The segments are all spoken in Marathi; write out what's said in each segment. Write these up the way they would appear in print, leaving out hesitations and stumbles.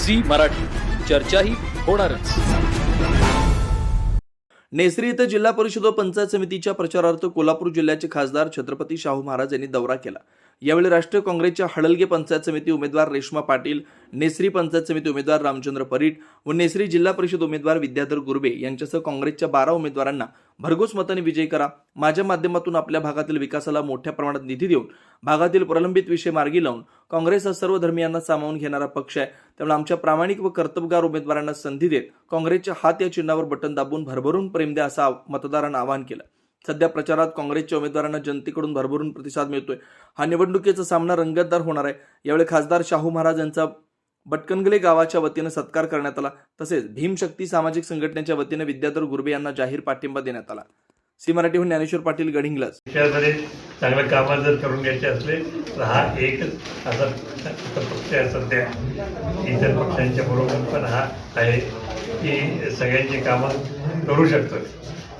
झी मराठी, चर्चाही होणारच. नेसरी इथं जिल्हा परिषद व पंचायत समितीच्या प्रचारार्थ कोल्हापूर जिल्ह्याचे खासदार छत्रपती शाहू महाराज यांनी दौरा केला. यावेळी राष्ट्रीय काँग्रेसच्या हडलगे पंचायत समिती उमेदवार रेश्मा पाटील, नेसरी पंचायत समिती उमेदवार रामचंद्र परीट व नेसरी जिल्हा परिषद उमेदवार विद्याधर गुरबे यांच्यासह काँग्रेसच्या 12 उमेदवारांना भरघोस मताने विजयी करा, माझ्या माध्यमातून आपल्या भागातील विकासाला मोठ्या प्रमाणात निधी देऊन भागातील प्रलंबित विषय मार्गी लावून काँग्रेस हा सर्व धर्मियांना सामावून घेणारा पक्ष आहे, त्यामुळे आमच्या प्रामाणिक व कर्तबगार उमेदवारांना संधी देत काँग्रेसच्या हात या चिन्हावर बटन दाबून भरभरून प्रेम द्या असं मतदारांना आवाहन केलं. सध्या प्रचारात काँग्रेसच्या उमेदवारांना जनतेकडून भरभरून प्रतिसाद मिळतोय. हा निवडणुकीचा सामना रंगतदार होणार आहे. यावेळी खासदार शाहू महाराज यांचा बटकनगले गावाच्या वतीने सत्कार करण्यात आला. तसेच भीमशक्ती सामाजिक संघटनेच्या वतीने विद्याधर गुरबे यांना जाहीर पाठिंबा देण्यात आला. सी मराठीहून ज्ञानेश्वर पाटील, गडिंग्लज. देशामध्ये चांगलं कामं जर करून घ्यायचे असले तर हा एकच असा पक्ष आहे सध्या. इतर पक्षांच्या बरोबर पण हा आहे की सगळ्यांची कामं करू शकतो,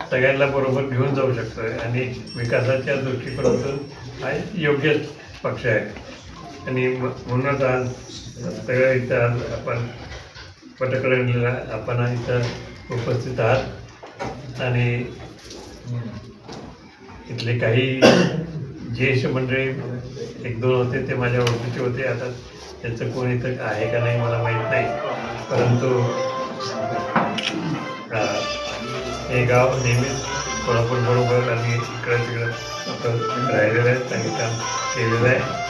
सगळ्यांना बरोबर घेऊन जाऊ शकतो आणि विकासाच्या दृष्टिकोनातून हा योग्य पक्ष आहे. आणि म्हणूनच आज सगळं इथं आज आपण पटकळणीला आपण इथं उपस्थित आहात. आणि इथले काही ज्येष्ठ मंडळी 1-2 होते, ते माझ्या ओळखीचे होते. आता त्याचं कोण इथं आहे का नाही मला माहीत नाही, परंतु हे गाव नेहमीच कोल्हापूर बरोबर आणि इकडं तिकडं राहिलेलं आहे, चांगलं काम केलेलं आहे.